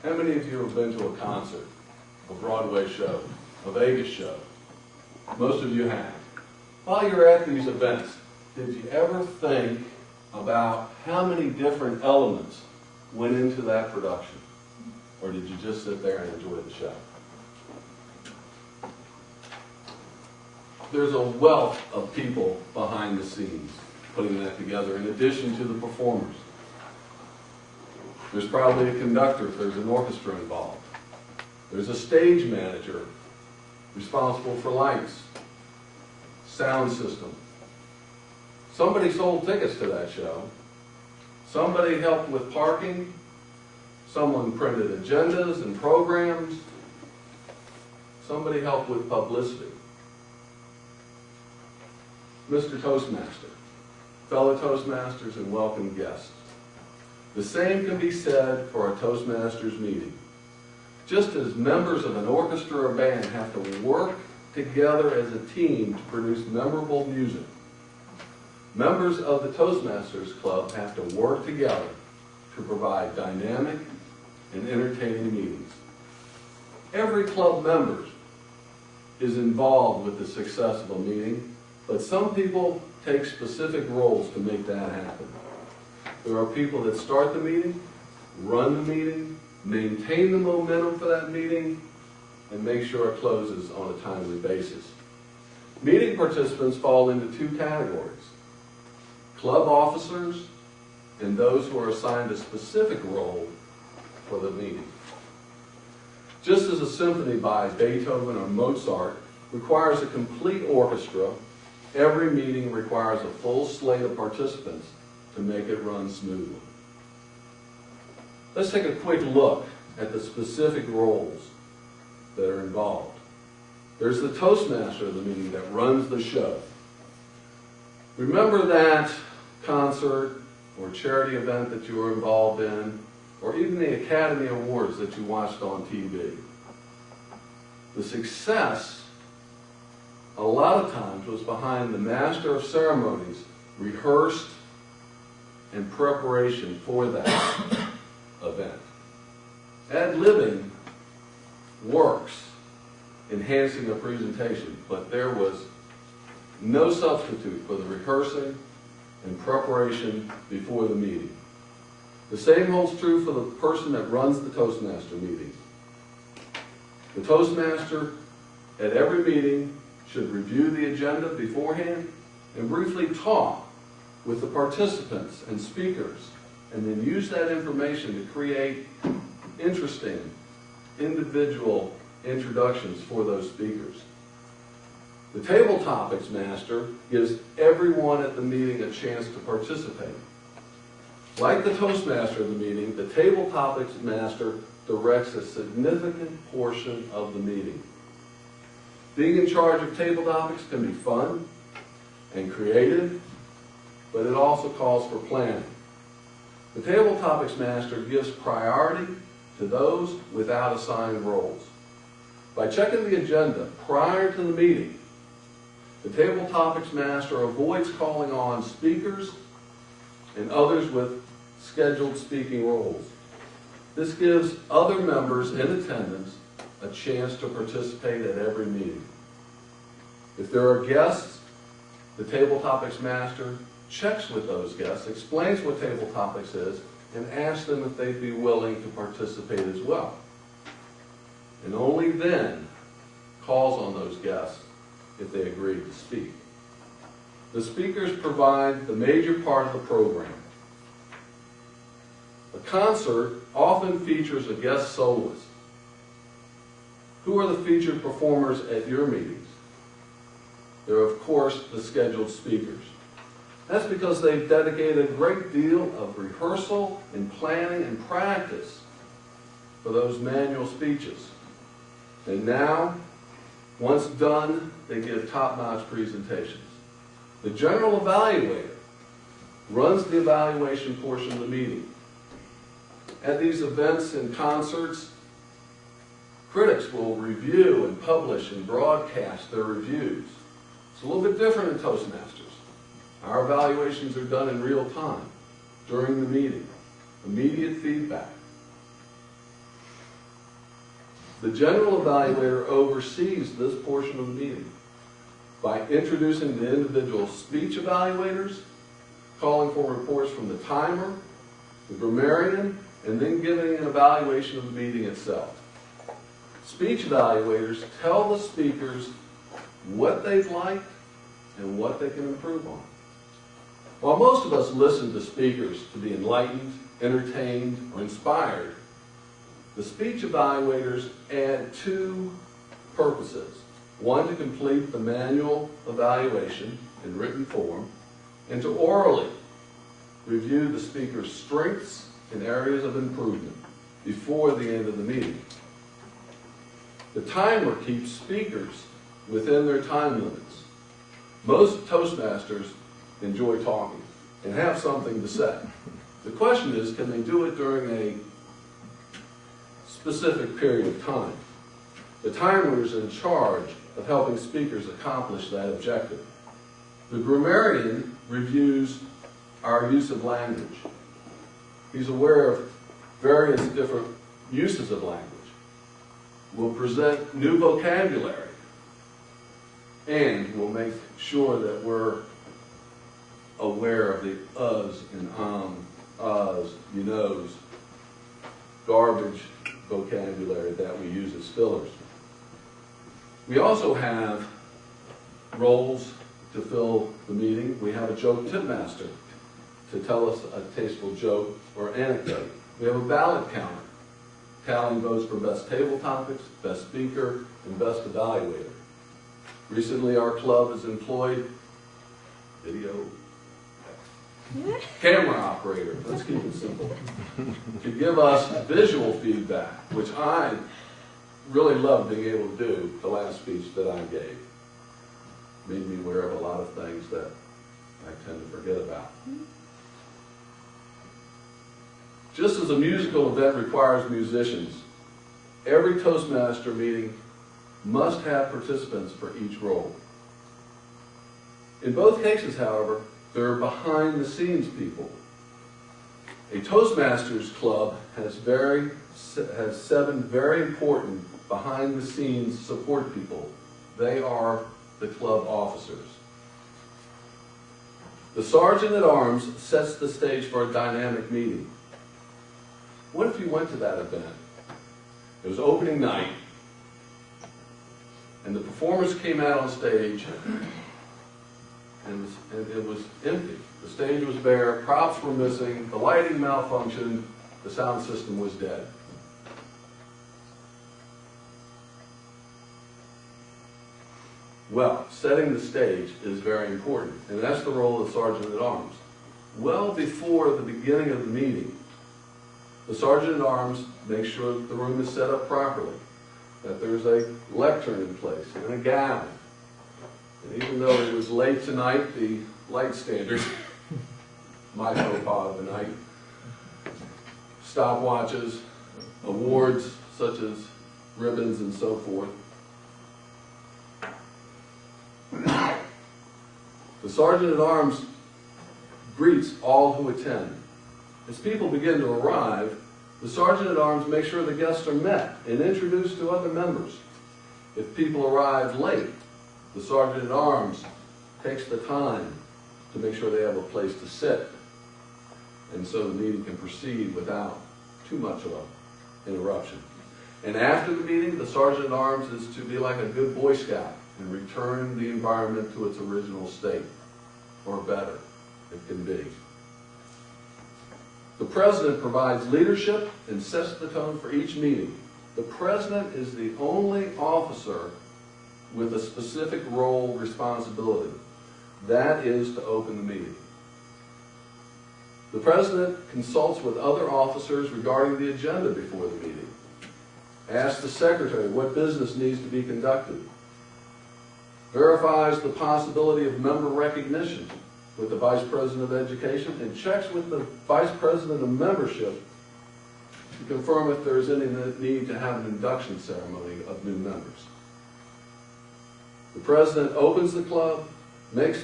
How many of you have been to a concert, a Broadway show, a Vegas show? Most of you have. While you're at these events, did you ever think about how many different elements went into that production? Or did you just sit there and enjoy the show? There's a wealth of people behind the scenes putting that together in addition to the performers. There's probably a conductor if there's an orchestra involved. There's a stage manager responsible for lights, sound system. Somebody sold tickets to that show. Somebody helped with parking. Someone printed agendas and programs. Somebody helped with publicity. Mr. Toastmaster, fellow Toastmasters, and welcome guests. The same can be said for a Toastmasters meeting. Just as members of an orchestra or band have to work together as a team to produce memorable music, members of the Toastmasters Club have to work together to provide dynamic and entertaining meetings. Every club member is involved with the success of a meeting, but some people take specific roles to make that happen. There are people that start the meeting, run the meeting, maintain the momentum for that meeting, and make sure it closes on a timely basis. Meeting participants fall into two categories: club officers and those who are assigned a specific role for the meeting. Just as a symphony by Beethoven or Mozart requires a complete orchestra, every meeting requires a full slate of participants to make it run smoothly. Let's take a quick look at the specific roles that are involved. There's the Toastmaster of the meeting that runs the show. Remember that concert or charity event that you were involved in, or even the Academy Awards that you watched on TV. The success, a lot of times, was behind the master of ceremonies, rehearsed and preparation for that event. Ad-libbing works, enhancing a presentation, but there was no substitute for the rehearsing and preparation before the meeting. The same holds true for the person that runs the Toastmaster meeting. The Toastmaster at every meeting should review the agenda beforehand and briefly talk with the participants and speakers, and then use that information to create interesting individual introductions for those speakers. The Table Topics Master gives everyone at the meeting a chance to participate. Like the Toastmaster of the meeting, the Table Topics Master directs a significant portion of the meeting. Being in charge of table topics can be fun and creative, but it also calls for planning. The Table Topics Master gives priority to those without assigned roles. By checking the agenda prior to the meeting, the Table Topics Master avoids calling on speakers and others with scheduled speaking roles. This gives other members in attendance a chance to participate at every meeting. If there are guests, the Table Topics Master checks with those guests, explains what Table Topics is, and asks them if they'd be willing to participate as well. And only then calls on those guests if they agree to speak. The speakers provide the major part of the program. A concert often features a guest soloist. Who are the featured performers at your meetings? They're, of course, the scheduled speakers. That's because they've dedicated a great deal of rehearsal and planning and practice for those manual speeches. And now, once done, they give top-notch presentations. The general evaluator runs the evaluation portion of the meeting. At these events and concerts, critics will review and publish and broadcast their reviews. It's a little bit different in Toastmasters. Our evaluations are done in real time, during the meeting, immediate feedback. The general evaluator oversees this portion of the meeting by introducing the individual speech evaluators, calling for reports from the timer, the grammarian, and then giving an evaluation of the meeting itself. Speech evaluators tell the speakers what they've liked and what they can improve on. While most of us listen to speakers to be enlightened, entertained, or inspired, the speech evaluators add two purposes. One, to complete the manual evaluation in written form, and to orally review the speaker's strengths and areas of improvement before the end of the meeting. The timer keeps speakers within their time limits. Most Toastmasters enjoy talking and have something to say. The question is, can they do it during a specific period of time? The timer is in charge of helping speakers accomplish that objective. The grammarian reviews our use of language. He's aware of various different uses of language. We'll present new vocabulary, and we'll make sure that we're aware of the uhs and uhs, you knows, garbage vocabulary that we use as fillers. We also have roles to fill the meeting. We have a joke tip master to tell us a tasteful joke or anecdote. We have a ballot counter, tallying votes for best table topics, best speaker, and best evaluator. Recently, our club has employed video camera operator, let's keep it simple, to give us visual feedback, which I really loved being able to do the last speech that I gave. Made me aware of a lot of things that I tend to forget about. Just as a musical event requires musicians, every Toastmaster meeting must have participants for each role. In both cases, however, there are behind-the-scenes people. A Toastmasters club has 7 very important behind-the-scenes support people. They are the club officers. The Sergeant-at-Arms sets the stage for a dynamic meeting. What if you went to that event? It was opening night, and the performers came out on stage, and it was empty. The stage was bare, props were missing, the lighting malfunctioned, the sound system was dead. Well, setting the stage is very important, and that's the role of the Sergeant-at-Arms. Well before the beginning of the meeting, the Sergeant-at-Arms makes sure that the room is set up properly, that there's a lectern in place and a gavel. And even though it was late tonight, the light standard, my faux pas of the night, stopwatches, awards such as ribbons and so forth. The Sergeant-at-Arms greets all who attend. As people begin to arrive, the Sergeant-at-Arms makes sure the guests are met and introduced to other members. If people arrive late, the Sergeant-at-Arms takes the time to make sure they have a place to sit, and so the meeting can proceed without too much of an interruption. And after the meeting, the Sergeant-at-Arms is to be like a good Boy Scout and return the environment to its original state, or better, it can be. The President provides leadership and sets the tone for each meeting. The President is the only officer with a specific role responsibility. That is to open the meeting. The President consults with other officers regarding the agenda before the meeting. Asks the Secretary what business needs to be conducted. Verifies the possibility of member recognition with the Vice President of Education, and checks with the Vice President of Membership to confirm if there is any need to have an induction ceremony of new members. The President opens the club, makes